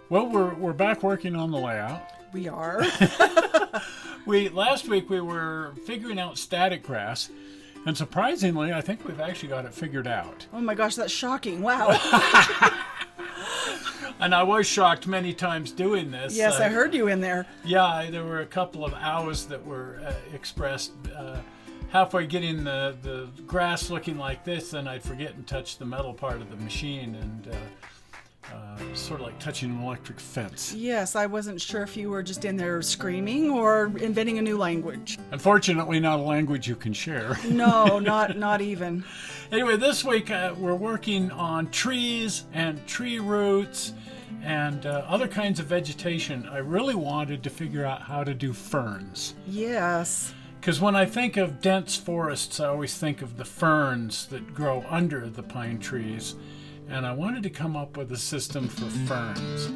Well, we're back working on the layout. We are. Last week we were figuring out static grass, and surprisingly, I think we've actually got it figured out. Oh my gosh, that's shocking. Wow. And I was shocked many times doing this. Yes, I heard you in there. Yeah, there were a couple of ows that were expressed halfway getting the grass looking like this, and I'd forget and touch the metal part of the machine, and sort of like touching an electric fence. Yes, I wasn't sure if you were just in there screaming or inventing a new language. Unfortunately, not a language you can share. No, not even. Anyway, this week we're working on trees and tree roots and other kinds of vegetation. I really wanted to figure out how to do ferns. Yes. Because when I think of dense forests, I always think of the ferns that grow under the pine trees. And I wanted to come up with a system for ferns.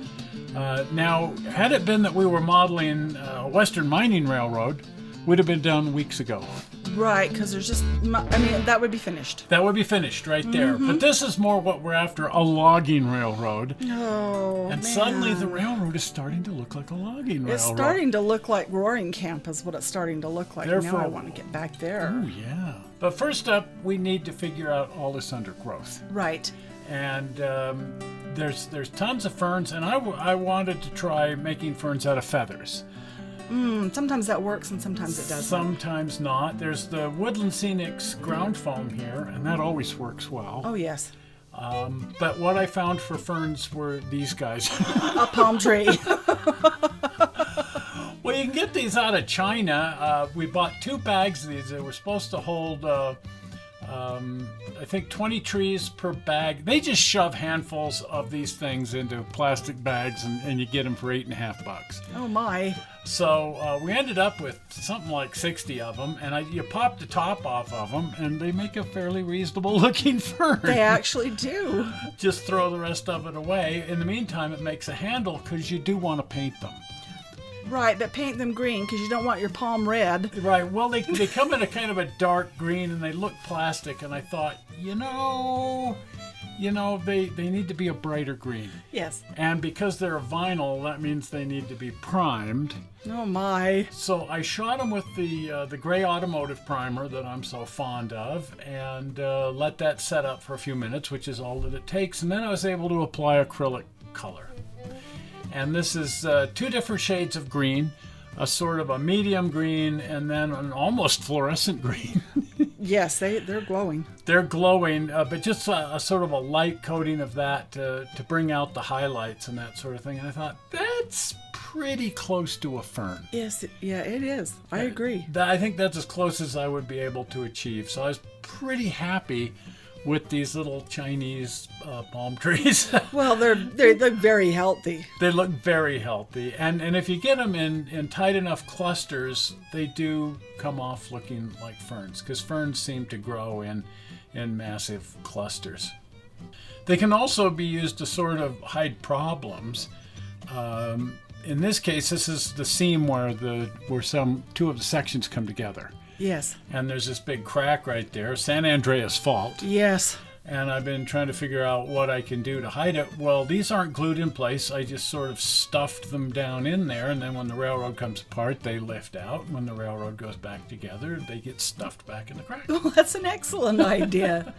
Now, had it been that we were modeling a Western mining railroad, would have been done weeks ago. Right, because there's just, that would be finished. That would be finished right there. Mm-hmm. But this is more what we're after, a logging railroad. Oh, And man. suddenly the railroad is starting to look like a logging railroad. It's starting to look like Roaring Camp is what it's starting to look like. Therefore, now I want to get back there. Oh, yeah. But first up, we need to figure out all this undergrowth. Right. And there's tons of ferns, and I wanted to try making ferns out of feathers. Sometimes that works and sometimes it doesn't. Sometimes not. There's the Woodland Scenics ground foam here, and that always works well. Oh, yes. But what I found for ferns were these guys. A palm tree. Well, you can get these out of China. We bought 2 bags of these. They were supposed to hold I think 20 trees per bag. They just shove handfuls of these things into plastic bags, and you get them for $8.50. Oh my. So we ended up with something like 60 of them, and you pop the top off of them, and they make a fairly reasonable looking fern. They actually do. Just throw the rest of it away. In the meantime, it makes a handle because you do want to paint them. Right, but paint them green because you don't want your palm red. Right, well, they come in a kind of a dark green, and they look plastic, and I thought, they need to be a brighter green. Yes. And because they're vinyl, that means they need to be primed. Oh my. So I shot them with the gray automotive primer that I'm so fond of, and let that set up for a few minutes, which is all that it takes, and then I was able to apply acrylic color. And this is 2 different shades of green, a sort of a medium green, and then an almost fluorescent green. Yes, they're glowing. They're glowing, but just a sort of a light coating of that to bring out the highlights and that sort of thing. And I thought, that's pretty close to a fern. Yes, yeah, it is. I agree. I think that's as close as I would be able to achieve. So I was pretty happy with these little Chinese palm trees. Well, they look very healthy. They look very healthy, and if you get them in tight enough clusters, they do come off looking like ferns, because ferns seem to grow in massive clusters. They can also be used to sort of hide problems. In this case, this is the seam where 2 of the sections come together. Yes. And there's this big crack right there, San Andreas Fault. Yes. And I've been trying to figure out what I can do to hide it. Well, these aren't glued in place. I just sort of stuffed them down in there, and then when the railroad comes apart, they lift out. When the railroad goes back together, they get stuffed back in the crack. Well, that's an excellent idea.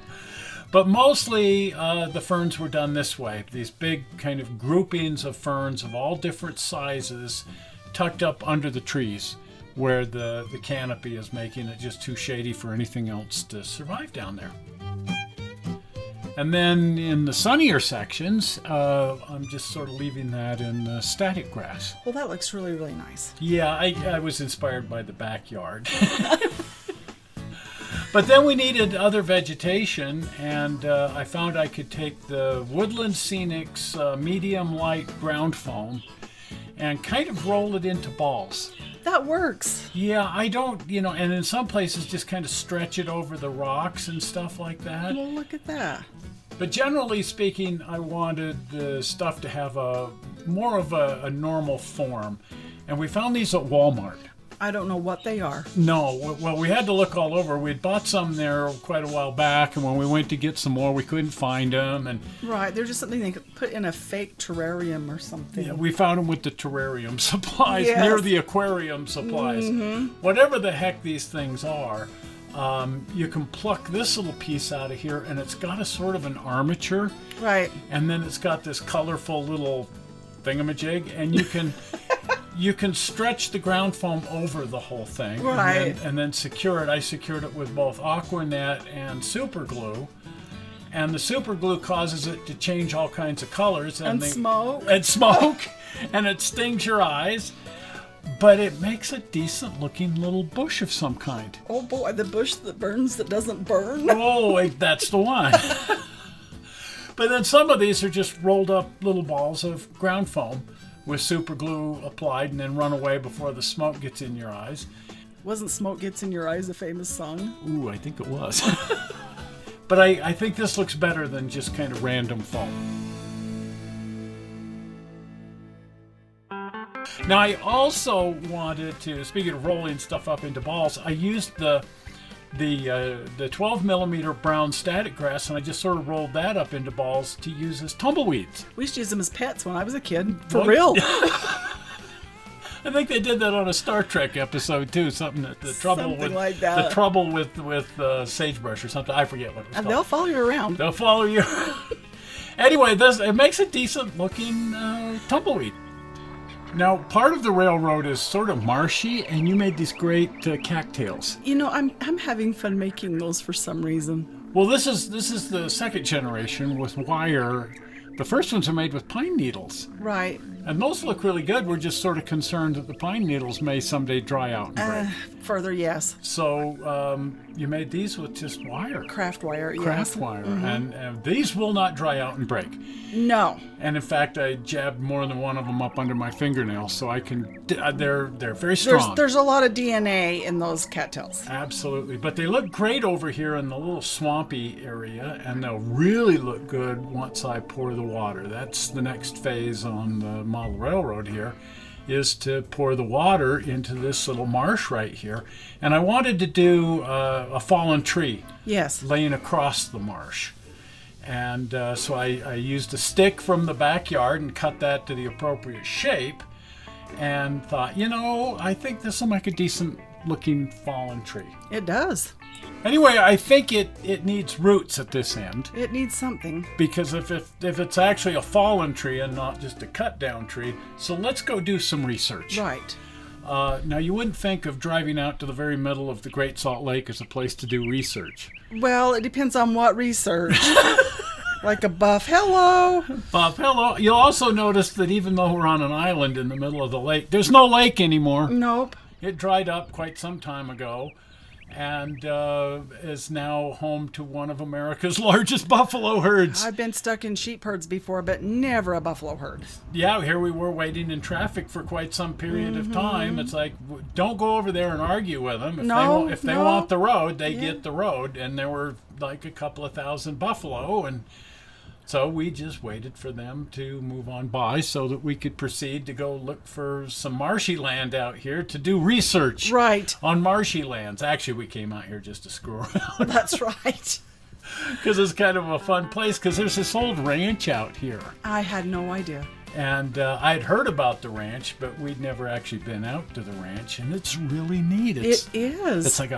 But mostly the ferns were done this way. These big kind of groupings of ferns of all different sizes tucked up under the trees, where the canopy is making it just too shady for anything else to survive down there. And then in the sunnier sections, I'm just sort of leaving that in the static grass. Well, that looks really, really nice. Yeah, I was inspired by the backyard. But then we needed other vegetation, and I found I could take the Woodland Scenics medium light ground foam and kind of roll it into balls. That works. Yeah, I don't, and in some places just kind of stretch it over the rocks and stuff like that. Well, look at that. But generally speaking, I wanted the stuff to have more of a normal form. And we found these at Walmart. I don't know what they are. No, well, we had to look all over. We'd bought some there quite a while back, and when we went to get some more, we couldn't find them. And Right, they're just something they could put in a fake terrarium or something. yeah, we found them with the terrarium supplies, Yes. near the aquarium supplies. Whatever the heck these things are, you can pluck this little piece out of here, and it's got a sort of an armature. Right. And then it's got this colorful little thingamajig, and you can you can stretch the ground foam over the whole thing, Right. and then secure it. I secured it with both Aquanet and super glue, and the super glue causes it to change all kinds of colors And smoke. and smoke, and it stings your eyes. But it makes a decent looking little bush of some kind. Oh boy, the bush that burns that doesn't burn. Oh, wait, that's the one. But then some of these are just rolled up little balls of ground foam with super glue applied and then run away before the smoke gets in your eyes. Wasn't Smoke Gets in Your Eyes a famous song? Ooh, I think it was. But I think this looks better than just kind of random foam. Now I also wanted to, speaking of rolling stuff up into balls, I used the 12 millimeter brown static grass, and I just sort of rolled that up into balls to use as tumbleweeds. We used to use them as pets when I was a kid. For What? real. I think they did that on a Star Trek episode too. Something that the trouble Something with like that. the trouble with sagebrush or something. I forget what it was And called. they'll follow you around. They'll follow you. Anyway, it makes a decent looking tumbleweed. Now, part of the railroad is sort of marshy, and you made these great cattails. You know, I'm having fun making those for some reason. Well, this is the second generation with wire. The first ones are made with pine needles, Right. and those look really good. We're just sort of concerned that the pine needles may someday dry out and break. Further, yes. So you made these with just wire, Craft wire, yes. craft wire, and these will not dry out and break. No. And in fact, I jabbed more than one of them up under my fingernails, so I can. They're very strong. There's a lot of DNA in those cattails. Absolutely, but they look great over here in the little swampy area, and they'll really look good once I pour the water. That's the next phase on the model railroad here, is to pour the water into this little marsh right here. And I wanted to do a fallen tree Yes. laying across the marsh. And so I used a stick from the backyard and cut that to the appropriate shape, and thought, I think this will make a decent looking fallen tree. It does. Anyway, I think it needs roots at this end, It needs something. because if it's actually a fallen tree and not just a cut down tree, so let's go do some research. Right. Now, you wouldn't think of driving out to the very middle of the Great Salt Lake as a place to do research. Well, it depends on what research. Like a buffalo. Bob, hello. You'll also notice that even though we're on an island in the middle of the lake, there's no lake anymore. Nope. It dried up quite some time ago, and is now home to one of America's largest buffalo herds. I've been stuck in sheep herds before, but never a buffalo herd. Yeah, here we were waiting in traffic for quite some period of time. It's like, don't go over there and argue with them. If they No. want the road, they get the road. And there were like a couple of thousand buffalo, and so we just waited for them to move on by so that we could proceed to go look for some marshy land out here to do research Right. on marshy lands. Actually, we came out here just to screw around That's right. because it's kind of a fun place, because there's this old ranch out here. I had no idea. And I'd heard about the ranch, but we'd never actually been out to the ranch, and it's really neat. It is. It's like a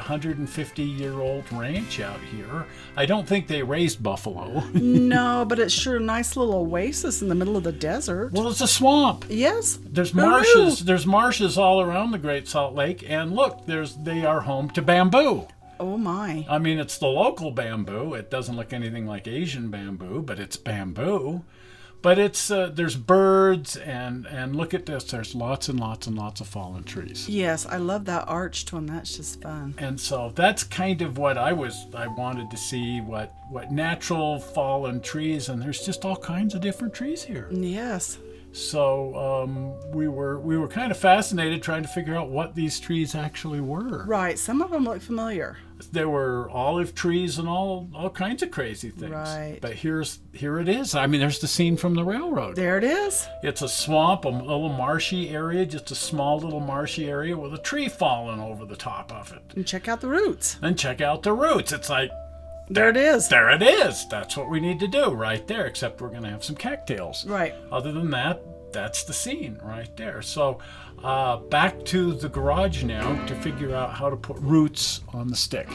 150-year-old ranch out here. I don't think they raised buffalo. No, but it's sure a nice little oasis in the middle of the desert. Well, it's a swamp. Yes. There's Who knew? marshes. There's marshes all around the Great Salt Lake, and look, they are home to bamboo. Oh my. I mean, it's the local bamboo. It doesn't look anything like Asian bamboo, but it's bamboo. But it's there's birds, and look at this. There's lots and lots and lots of fallen trees. Yes, I love that arched one. That's just fun. And so that's kind of what I wanted to see, what natural fallen trees, and there's just all kinds of different trees here. Yes. So we were kind of fascinated trying to figure out what these trees actually were. Right. Some of them look familiar. There were olive trees and all kinds of crazy things. Right. But here it is. I mean, there's the scene from the railroad. There it is. It's a swamp, a little marshy area, just a small little marshy area with a tree falling over the top of it. And check out the roots. And check out the roots. It's like, there it is. There it is. That's what we need to do right there, except we're going to have some cattails. Right. Other than that, that's the scene right there. So back to the garage now to figure out how to put roots on the stick.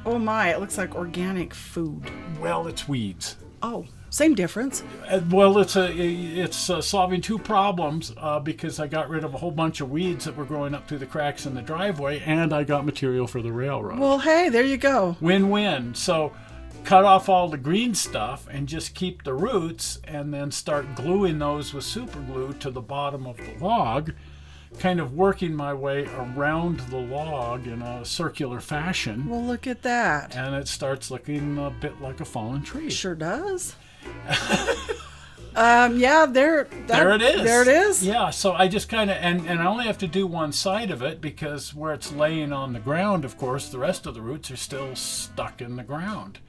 Oh my, it looks like organic food. Well, it's weeds. Oh, same difference. Well, it's solving two problems because I got rid of a whole bunch of weeds that were growing up through the cracks in the driveway, and I got material for the railroad. Well, hey, there you go. Win-win. So cut off all the green stuff and just keep the roots, and then start gluing those with super glue to the bottom of the log, kind of working my way around the log in a circular fashion. Well, look at that. And it starts looking a bit like a fallen tree. Sure does. Yeah, there it is. There it is. Yeah, so I just kind of, and I only have to do one side of it because where it's laying on the ground, of course, the rest of the roots are still stuck in the ground.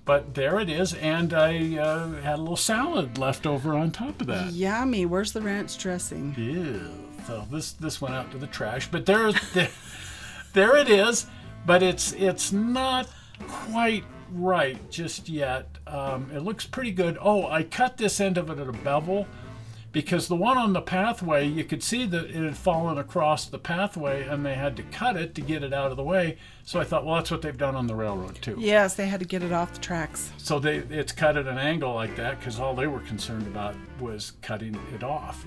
But there it is, and I had a little salad left over on top of that. Yummy. Where's the ranch dressing? Ew. So this went out to the trash, but there it is. But it's not quite right just yet. It looks pretty good. Oh, I cut this end of it at a bevel because the one on the pathway, you could see that it had fallen across the pathway and they had to cut it to get it out of the way. So I thought, well, that's what they've done on the railroad too. Yes, they had to get it off the tracks. So it's cut at an angle like that because all they were concerned about was cutting it off.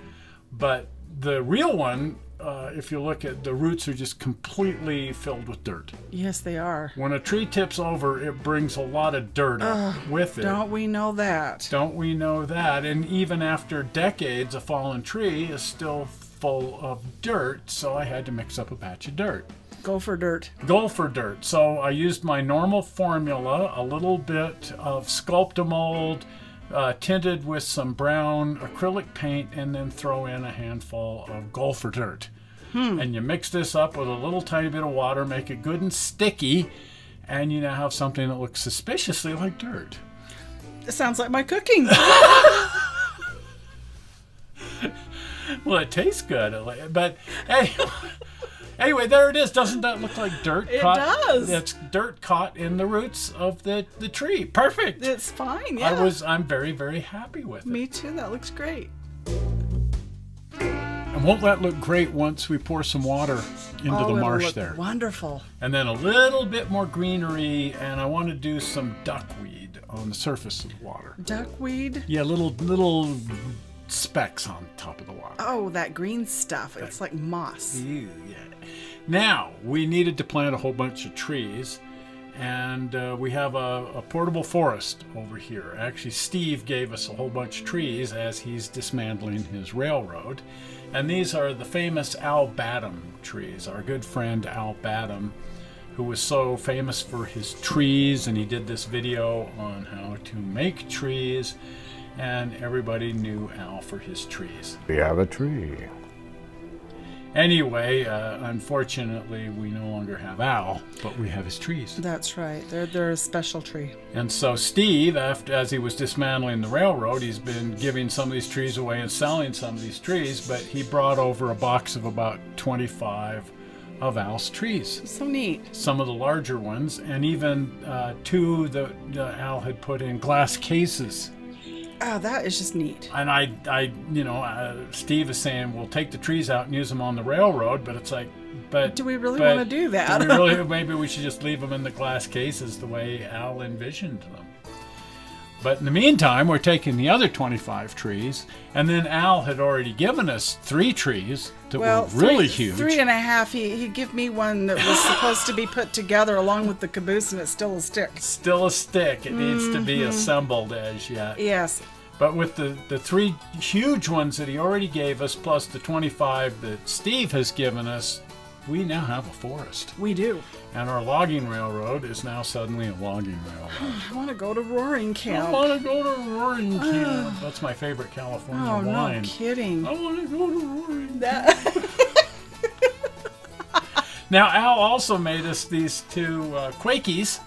But the real one, if you look at the roots, are just completely filled with dirt. Yes, they are. When a tree tips over, it brings a lot of dirt up with it. Don't we know that? Don't we know that? And even after decades, a fallen tree is still full of dirt, so I had to mix up a batch of dirt. Go for dirt. Go for dirt. So I used my normal formula, a little bit of Sculptamold, tinted with some brown acrylic paint, and then throw in a handful of gopher dirt. And you mix this up with a little tiny bit of water, make it good and sticky, and you now have something that looks suspiciously like dirt. It sounds like my cooking. Well, it tastes good, but anyway, there it is. Doesn't that look like dirt? It does. It's dirt caught in the roots of the tree. Perfect. It's fine, yeah. I'm very, very happy with it. Me too. That looks great. And won't that look great once we pour some water into the marsh look there? Wonderful. And then a little bit more greenery, and I want to do some duckweed on the surface of the water. Duckweed? Yeah, little specks on top of the water. Oh, that green stuff. It's like moss. Ew, yeah. Now, we needed to plant a whole bunch of trees, and we have a portable forest over here. Actually, Steve gave us a whole bunch of trees as he's dismantling his railroad. And these are the famous Badham trees. Our good friend Al Badham, who was so famous for his trees, and he did this video on how to make trees, and everybody knew Al for his trees. We have a tree. Anyway, unfortunately, we no longer have Al, but we have his trees. That's right. They're a special tree. And so Steve, as he was dismantling the railroad, he's been giving some of these trees away and selling some of these trees, but he brought over a box of about 25 of Al's trees. So neat. Some of the larger ones, and even two that Al had put in glass cases. Oh, that is just neat. And Steve is saying, we'll take the trees out and use them on the railroad, but it's like, do we really want to do that? Maybe we should just leave them in the glass cases the way Al envisioned them. But in the meantime, we're taking the other 25 trees, and then Al had already given us 3 trees that were really huge. 3.5. He gave me one that was supposed to be put together along with the caboose, and it's still a stick. Still a stick. It needs to be assembled as yet. Yes. But with the 3 huge ones that he already gave us, plus the 25 that Steve has given us, we now have a forest. We do. And our logging railroad is now suddenly a logging railroad. I want to go to Roaring Camp. I want to go to Roaring Camp. That's my favorite California wine. No kidding. I want to go to Roaring Camp. Now, Al also made us these two Quakies.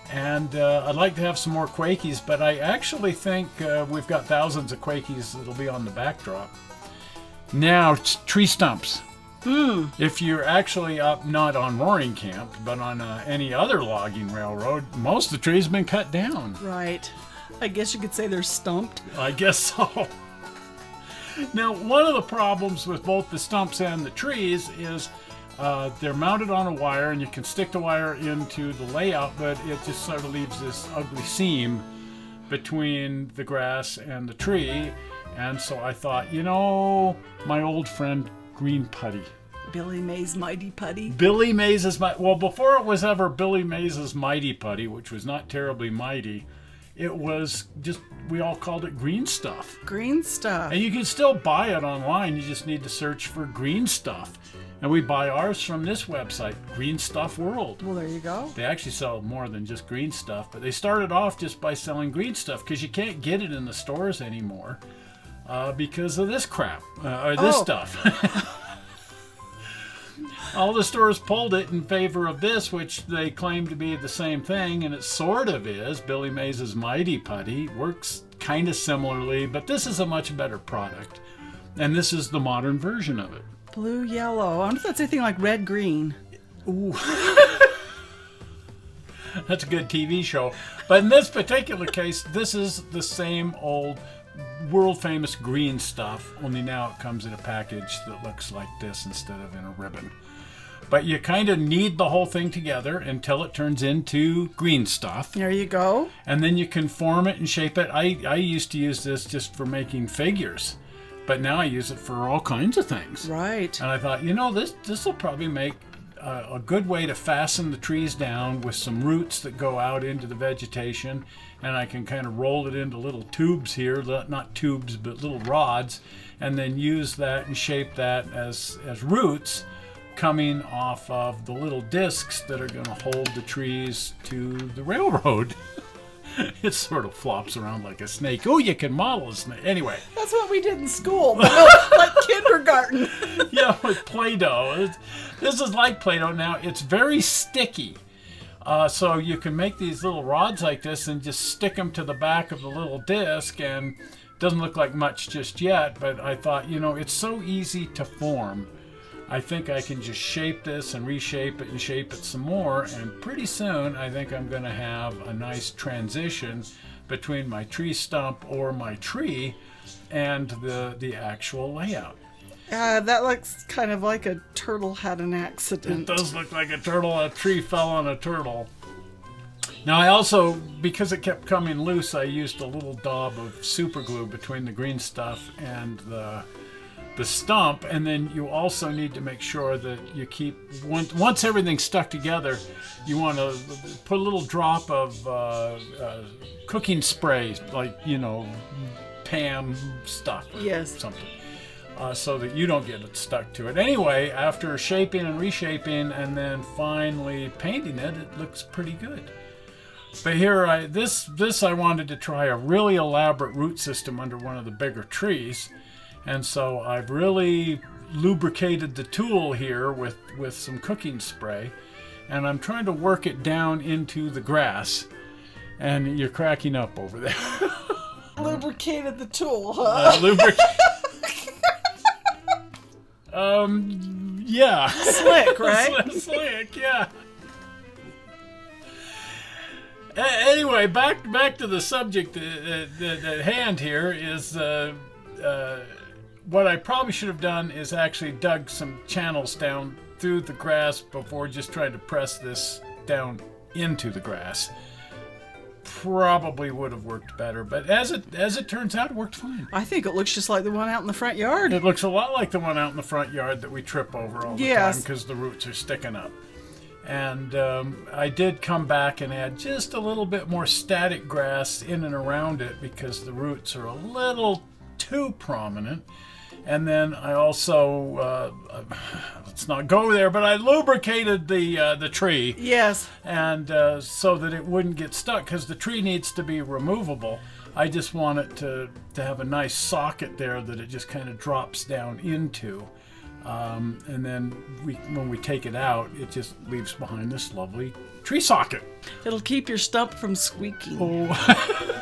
And I'd like to have some more Quakies, but I actually think we've got thousands of Quakies that'll be on the backdrop. Now, tree stumps. If you're actually up not on Roaring Camp, but on any other logging railroad, most of the trees have been cut down. Right. I guess you could say they're stumped. I guess so. Now, one of the problems with both the stumps and the trees is they're mounted on a wire, and you can stick the wire into the layout, but it just sort of leaves this ugly seam between the grass and the tree. And so I thought, my old friend Green Putty. Billy Mays Mighty Putty. Billy Mays' well, before it was ever Billy Mays' Mighty Putty, which was not terribly mighty, it was just, we all called it Green Stuff. Green Stuff. And you can still buy it online. You just need to search for Green Stuff. And we buy ours from this website, Green Stuff World. Well, there you go. They actually sell more than just green stuff, but they started off just by selling green stuff because you can't get it in the stores anymore because of this crap, or this stuff. All the stores pulled it in favor of this, which they claim to be the same thing, and it sort of is. Billy Mays' Mighty Putty works kind of similarly, but this is a much better product. And this is the modern version of it. Blue, yellow. I wonder if that's anything like red, green. Ooh. That's a good TV show. But in this particular case, this is the same old world-famous green stuff, only now it comes in a package that looks like this instead of in a ribbon. But you kind of knead the whole thing together until it turns into green stuff. There you go. And then you can form it and shape it. I used to use this just for making figures, but now I use it for all kinds of things. Right. And I thought, this will probably make a good way to fasten the trees down with some roots that go out into the vegetation, and I can kind of roll it into little tubes here, not tubes, but little rods, and then use that and shape that as roots coming off of the little discs that are going to hold the trees to the railroad. It sort of flops around like a snake. Oh, you can model a snake. Anyway. That's what we did in school, like kindergarten. Yeah, with Play-Doh. This is like Play-Doh now. It's very sticky. So you can make these little rods like this and just stick them to the back of the little disc, and it doesn't look like much just yet, but I thought, it's so easy to form. I think I can just shape this and reshape it and shape it some more, and pretty soon I think I'm going to have a nice transition between my tree stump or my tree and the actual layout. That looks kind of like a turtle had an accident. It does look like a turtle. A tree fell on a turtle. Now I also, because it kept coming loose, I used a little daub of super glue between the green stuff and the stump, and then you also need to make sure that you keep, once everything's stuck together, you want to put a little drop of cooking spray, like, Pam stuff or something, so that you don't get it stuck to it. Anyway, after shaping and reshaping and then finally painting it, it looks pretty good. But here, this I wanted to try a really elaborate root system under one of the bigger trees. And so I've really lubricated the tool here with some cooking spray, and I'm trying to work it down into the grass. And you're cracking up over there. Lubricated the tool, huh? Yeah. Slick, right? Slick, yeah. Anyway, back to the subject at hand here is what I probably should have done is actually dug some channels down through the grass before just trying to press this down into the grass. Probably would have worked better, but as it turns out, it worked fine. I think it looks just like the one out in the front yard. It looks a lot like the one out in the front yard that we trip over all the time because the roots are sticking up. And I did come back and add just a little bit more static grass in and around it because the roots are a little too prominent. And then I also, let's not go there, but I lubricated the tree. Yes. And so that it wouldn't get stuck, because the tree needs to be removable. I just want it to have a nice socket there that it just kind of drops down into. And then when we take it out, it just leaves behind this lovely tree socket. It'll keep your stump from squeaking. Oh.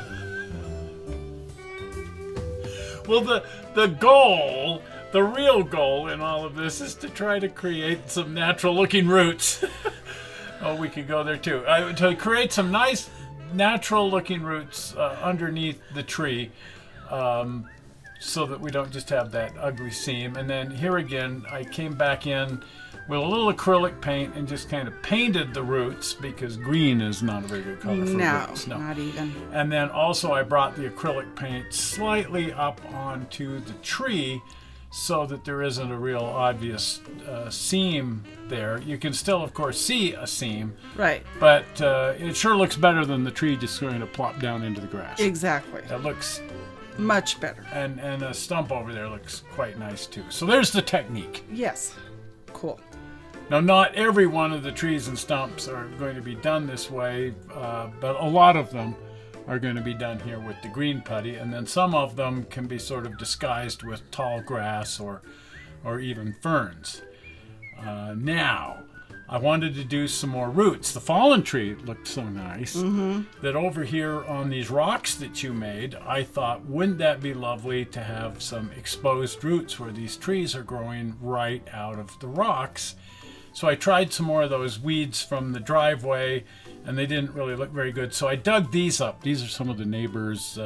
Well, the goal, the real goal in all of this is to try to create some natural-looking roots. Oh, we could go there too. To create some nice natural-looking roots underneath the tree, so that we don't just have that ugly seam. And then here again, I came back in with a little acrylic paint and just kind of painted the roots, because green is not a very good color for roots. No, not even. And then also I brought the acrylic paint slightly up onto the tree so that there isn't a real obvious seam there. You can still, of course, see a seam. Right. But it sure looks better than the tree just going to plop down into the grass. Exactly. It looks much better. And a stump over there looks quite nice too. So there's the technique. Yes. Cool. Now, not every one of the trees and stumps are going to be done this way, but a lot of them are going to be done here with the green putty, and then some of them can be sort of disguised with tall grass or even ferns. Now, I wanted to do some more roots. The fallen tree looked so nice that over here on these rocks that you made, I thought, wouldn't that be lovely to have some exposed roots where these trees are growing right out of the rocks. So I tried some more of those weeds from the driveway, and they didn't really look very good. So I dug these up. These are some of the neighbors'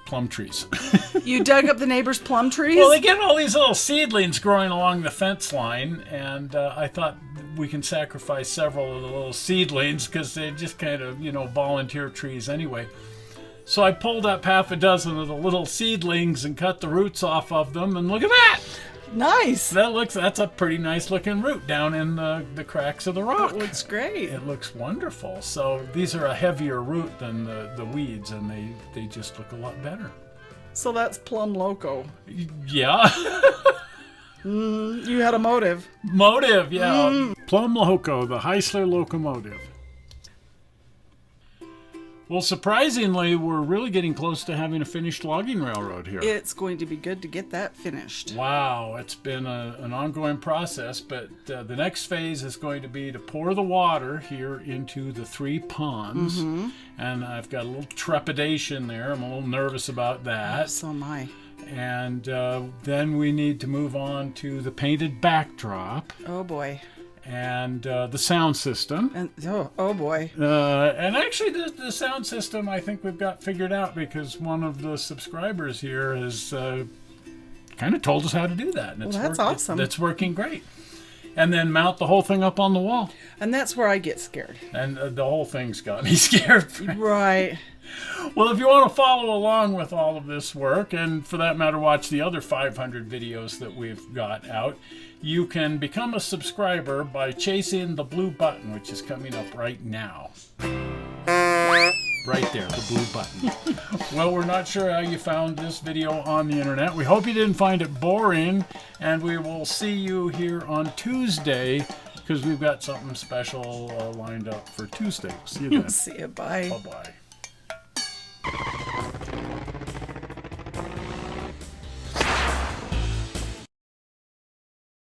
plum trees. You dug up the neighbors' plum trees? Well, they get all these little seedlings growing along the fence line, and I thought we can sacrifice several of the little seedlings because they're just kind of, volunteer trees anyway. So I pulled up half a dozen of the little seedlings and cut the roots off of them, and look at that! Nice. That's a pretty nice looking root down in the cracks of the rock. It looks great. It looks wonderful. So these are a heavier root than the weeds, and they just look a lot better. So that's plum loco. Yeah. You had a motive. Motive, yeah. Plum loco, the Heisler locomotive. Well, surprisingly, we're really getting close to having a finished logging railroad here. It's going to be good to get that finished. Wow, it's been an ongoing process, but the next phase is going to be to pour the water here into the 3 ponds. And I've got a little trepidation there. I'm a little nervous about that. Oh, so am I. And then we need to move on to the painted backdrop. Oh, boy. And the sound system. And oh boy. And actually the sound system I think we've got figured out, because one of the subscribers here has kind of told us how to do that. And that's awesome. That's working great. And then mount the whole thing up on the wall. And that's where I get scared. And the whole thing's got me scared. Right. Well, if you want to follow along with all of this work, and for that matter, watch the other 500 videos that we've got out, you can become a subscriber by chasing the blue button, which is coming up right now. Right there, the blue button. Well, we're not sure how you found this video on the internet. We hope you didn't find it boring, and we will see you here on Tuesday, because we've got something special lined up for Tuesday. See you then. See you. Bye. Bye-bye.